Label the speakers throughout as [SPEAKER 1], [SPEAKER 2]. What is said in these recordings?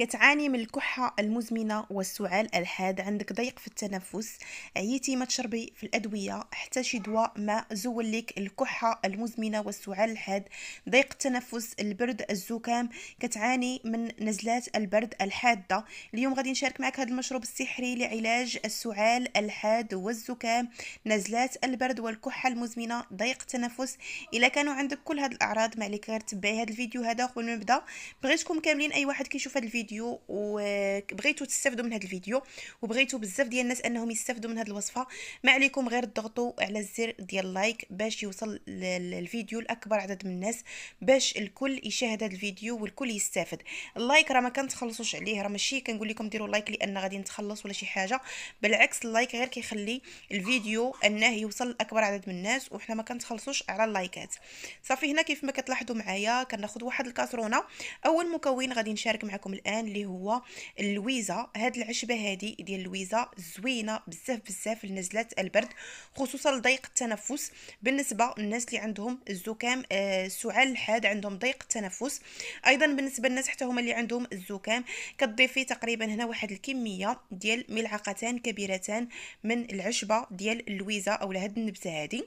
[SPEAKER 1] كتعاني من الكحة المزمنة والسعال الحاد، عندك ضيق في التنفس، عييتي ما تشربي في الأدوية حتى شي دواء ما زول لك الكحة المزمنة والسعال الحاد، ضيق التنفس، البرد، الزكام، كتعاني من نزلات البرد الحادة. اليوم غادي نشارك معك هذا المشروب السحري لعلاج السعال الحاد والزكام، نزلات البرد والكحة المزمنة، ضيق التنفس. إلا كانوا عندك كل هذه الأعراض ما عليك غير تبعي هذا الفيديو هذا قبل ما نبدا. بغيتكم كاملين اي واحد كيشوف هذا الفيديو وبغيتوا تستافدوا من هذا الفيديو وبغيتوا بزاف ديال الناس انهم يستافدوا من هذه الوصفه، ما عليكم غير تضغطوا على الزر ديال لايك باش يوصل الفيديو لاكبر عدد من الناس، باش الكل يشاهد هذا الفيديو والكل يستافد. اللايك راه ما كنتخلصوش عليه، راه ماشي كنقول لكم ديروا لايك لان غادي نتخلص ولا شي حاجه، بالعكس اللايك غير كيخلي الفيديو انه يوصل لاكبر عدد من الناس وحنا ما كنتخلصوش على اللايكات. صافي هنا كيف ما كتلاحظوا معايا كناخذ واحد الكاسرونه. اول مكون غادي نشارك معكم الان اللي هو اللويزه. هاد العشبه هادي ديال اللويزه زوينه بزاف بزاف لنزلات البرد، خصوصا لضيق التنفس. بالنسبه للناس اللي عندهم الزكام، السعال الحاد، عندهم ضيق التنفس، ايضا بالنسبه للناس حتى هما اللي عندهم الزكام، كتضيفي تقريبا هنا واحد الكميه ديال ملعقتان كبيرتان من العشبه ديال اللويزه او هاد النبته هادي.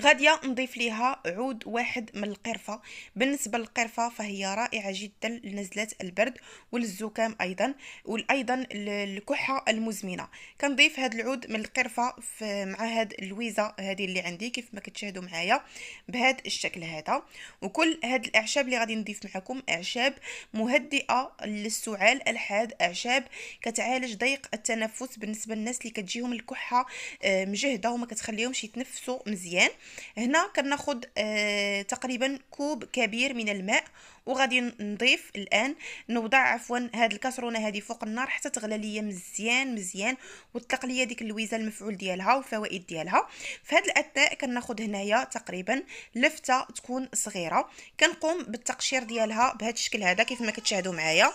[SPEAKER 1] غادية نضيف ليها عود واحد من القرفة. بالنسبة للقرفة فهي رائعة جدا لنزلة البرد والزكام أيضا، وأيضا الكحة المزمنة. كنضيف هذا العود من القرفة مع هاد اللويزة هذه اللي عندي كيف ما كتشاهدوا معايا بهذا الشكل هذا. وكل هاد الأعشاب اللي غادي نضيف معكم أعشاب مهدئة للسعال الحاد، أعشاب كتعالج ضيق التنفس بالنسبة للناس اللي كتجيهم الكحة مجهدة وما كتخليهمش يتنفسوا مزيان. هنا كناخد تقريبا كوب كبير من الماء، وغادي نضيف الان نوضع عفوا هاد الكاسرونه هذه فوق النار حتى تغلى ليا مزيان مزيان وتطلق ليا ديك اللويزه المفعول ديالها والفوائد ديالها. في هاد الاثناء كناخد هنايا تقريبا لفته تكون صغيره، كنقوم بالتقشير ديالها بهذا الشكل هذا كيف ما كتشاهدوا معايا.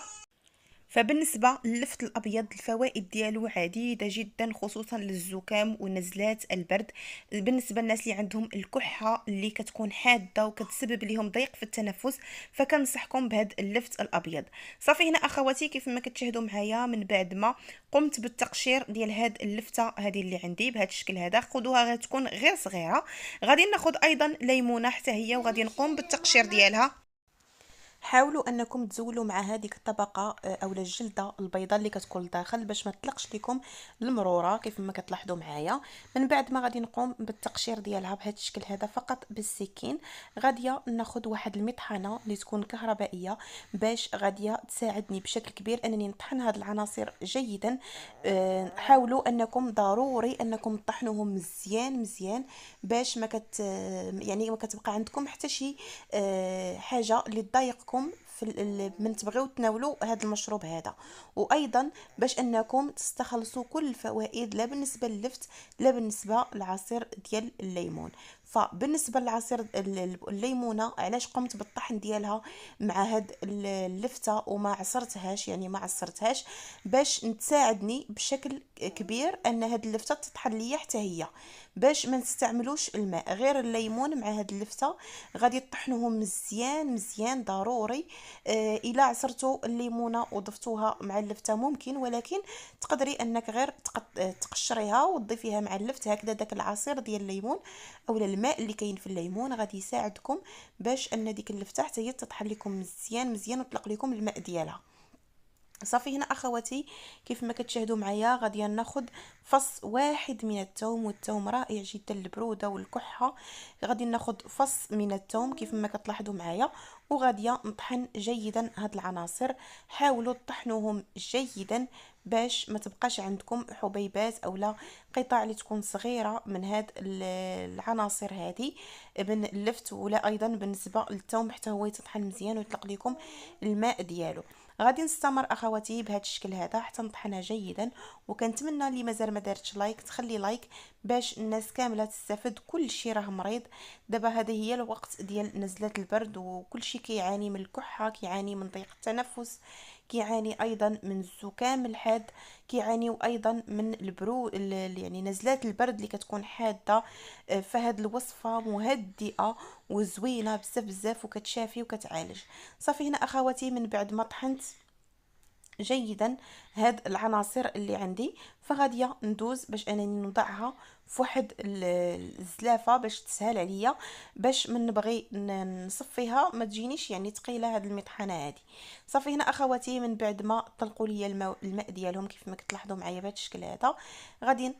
[SPEAKER 1] فبالنسبة للفت الأبيض الفوائد ديالو عديدة جدا خصوصا للزكام ونزلات البرد. بالنسبة للناس اللي عندهم الكحة اللي كتكون حادة وكتسبب لهم ضيق في التنفس فكنصحكم بهذا اللفت الأبيض. صافي هنا أخواتي كيف ما كتشاهدوا معايا من بعد ما قمت بالتقشير ديال هاد اللفتة هذه اللي عندي بهذا الشكل هذا، خذوها غير تكون غير صغيرة. غادي ناخذ أيضا ليمونة حتى هي وغادي نقوم بالتقشير ديالها. حاولوا انكم تزولوا مع هذيك الطبقه اولا الجلده البيضاء اللي كتكون لداخل باش ما تطلقش لكم المروره كيف ما كتلاحظوا معايا. من بعد ما غادي نقوم بالتقشير ديالها بهذا الشكل هذا فقط بالسكين. غاديه ناخذ واحد المطحنه اللي تكون كهربائيه باش غاديه تساعدني بشكل كبير انني نطحن هذه العناصر جيدا. حاولوا انكم ضروري انكم تطحنوهم مزيان مزيان باش ما يعني ما كتبقى عندكم حتى شي حاجه اللي تضايقكم من تبغيو تناولوا هذا المشروب هذا. وايضا باش انكم تستخلصوا كل الفوائد لا بالنسبه للفت لا بالنسبه للعصير ديال الليمون. فبالنسبه للعصير الليمونه علاش قمت بالطحن ديالها مع هاد اللفته وما عصرتهاش، يعني ما عصرتهاش باش تساعدني بشكل كبير ان هاد اللفته تطحن ليا حتى هي، باش ما نستعملوش الماء غير الليمون مع هاد اللفته. غادي تطحنوهم مزيان مزيان ضروري. الا عصرتوا الليمونه وضفتوها مع اللفته ممكن، ولكن تقدري انك غير تقشريها وتضيفيها مع اللفت هكذا. داك العصير ديال الليمون او الماء اللي كاين في الليمون غادي يساعدكم باش ان ديك اللفته حتى هي تطحن لكم مزيان مزيان وتطلق لكم الماء ديالها. صافي هنا اخواتي كيف ما كتشاهدوا معايا غادي ناخذ فص واحد من الثوم، والثوم رائع جدا للبروده والكحه. غادي ناخذ فص من الثوم كيف ما كتلاحظوا معايا وغادي نطحن جيدا هاد العناصر. حاولوا تطحنوهم جيدا باش ما تبقاش عندكم حبيبات اولا قطع اللي تكون صغيره من هاد العناصر هذه من اللفت، ولا ايضا بالنسبه للثوم حتى هو يتطحن مزيان ويطلق لكم الماء ديالو. غادي نستمر اخواتي بهذا الشكل هذا حتى نطحنها جيدا. وكنتمنى اللي مازال ما دارتش لايك تخلي لايك باش الناس كامله تستافد. كل شيء راه مريض دابا، هذه هي الوقت ديال نزلات البرد، وكل شيء كيعاني من الكحه، كيعاني من ضيق التنفس، كيعاني ايضا من الزكام الحاد، كيعانيو ايضا من يعني نزلات البرد اللي كتكون حاده. فهاد الوصفه مهدئه وزوينه بزاف بزاف، وكتشافي وكتعالج. صافي هنا اخواتي، من بعد ما طحنت جيدا هاد العناصر اللي عندي، فغاديه ندوز باش انني نوضعها في واحد الزلافه باش تسهل عليا، باش من نبغي نصفيها ما تجينيش يعني ثقيله هاد المطحنه هادي. صافي هنا اخواتي، من بعد ما طلقوا لي الماء ديالهم كيف ما كتلاحظوا معايا بهذا الشكل هذا، غادي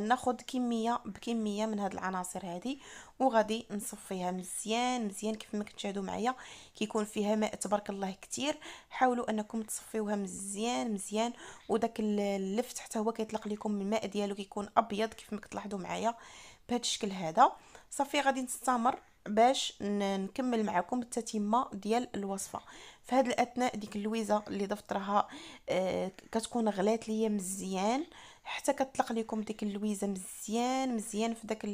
[SPEAKER 1] ناخذ كميه بكميه من هاد العناصر هادي، وغادي نصفيها مزيان مزيان كيف ما كتشاهدوا معايا. كيكون فيها ماء تبارك الله كتير، حاولوا انكم تصفيوها مزيان مزيان، وداك اللفت حتى هو كيطلق لكم الماء ديالو كيكون ابيض كيف ما كتلاحظوا معايا بهذا الشكل هذا. صافي غادي نستمر باش نكمل معكم التتمه ديال الوصفه. في هذا الاثناء ديك اللويزه اللي ضفت راها كتكون غلات ليا مزيان، حتى كتطلق لكم ديك اللويزه مزيان مزيان في داك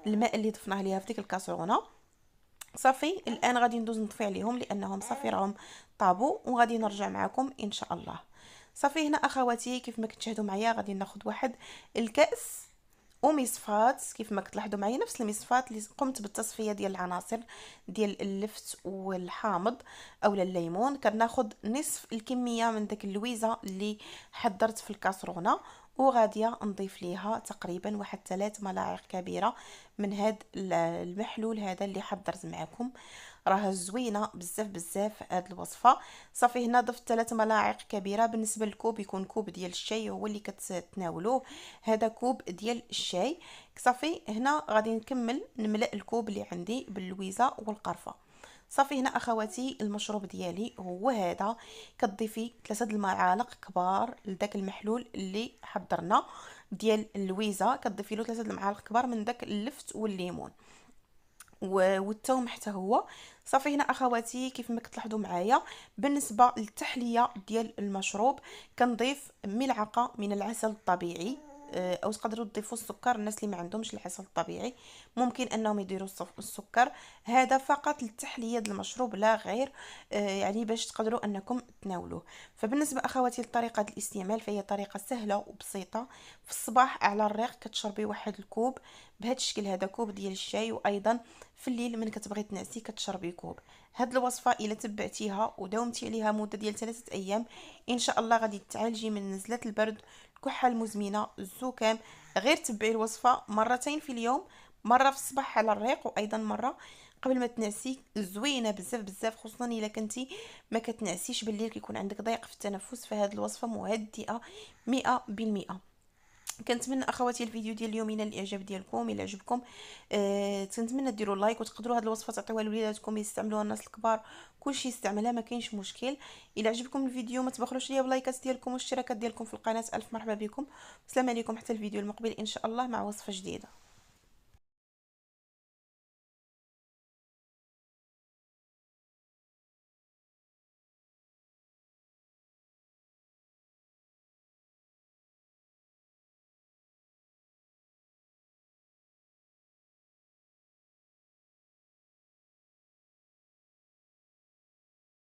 [SPEAKER 1] الماء اللي ضفناه ليها في ديك الكاسرونه. صافي الان غادي ندوز نطفي عليهم لانهم صافي راهم طابوا، وغادي نرجع معكم ان شاء الله. صافي هنا اخواتي كيف ما كتشاهدوا معايا غادي ناخذ واحد الكاس ومصفات كيف ما كتلاحظوا معايا، نفس المصفات اللي قمت بالتصفيه ديال العناصر ديال اللفت والحامض اولا الليمون. كناخذ نصف الكميه من داك اللويزه اللي حضرت في الكاسرونه، وغاديه نضيف ليها تقريبا واحد 3 ملاعق كبيره من هاد المحلول هذا اللي حضرت معكم. راه زوينه بزاف بزاف هاد الوصفه. صافي هنا ضفت 3 ملاعق كبيره، بالنسبه للكوب يكون كوب ديال الشاي هو اللي كتناولوه، هذا كوب ديال الشاي. صافي هنا غادي نكمل نملأ الكوب اللي عندي باللويزه والقرفه. صافي هنا اخواتي المشروب ديالي هو هذا، كتضيفي 3 المعالق كبار لداك المحلول اللي حضرنا ديال اللويزه، كتضيفي له 3 المعالق كبار من داك اللفت والليمون والثوم حتى هو. صافي هنا اخواتي كيف ما كتلاحظوا معايا، بالنسبه للتحليه ديال المشروب كنضيف ملعقه من العسل الطبيعي، او تقدروا تضيفوا السكر. الناس اللي ما عندهمش العسل الطبيعي ممكن انهم يديروا السكر، هذا فقط للتحليه ديال المشروب لا غير، يعني باش تقدروا انكم تناولوه. فبالنسبه اخواتي لطريقه الاستعمال فهي طريقه سهله وبسيطه. في الصباح على الريق كتشربي واحد الكوب بهذا الشكل هذا، كوب ديال الشاي، وايضا في الليل من كتبغي تنعسي كتشربي كوب. هاد الوصفه الا تبعتيها وداومتي عليها مده ديال 3 ايام ان شاء الله غادي تعالجي من نزلات البرد، الكحه المزمنه، الزكام. غير تبعي الوصفه مرتين في اليوم، مره في الصباح على الريق، وايضا مره قبل ما تنعسي. زوينه بزاف بزاف، خصوصا الا كنتي ما كتنعسيش بالليل كيكون عندك ضيق في التنفس، فهاد الوصفه مهدئه 100%. كنتمنى اخواتي الفيديو ديال اليوم ينال الاعجاب ديالكم. الا عجبكم كنتمنى ديروا لايك، وتقدروا هاد الوصفه تعطيوها لوليداتكم يستعملوها، الناس الكبار كلشي يستعملها ما كاينش مشكل. الا عجبكم الفيديو ما تبخلوش ليا بلايكات ديالكم والاشتراكات ديالكم في القناه. الف مرحبا بكم، السلام عليكم، حتى الفيديو المقبل ان شاء الله مع وصفه جديده.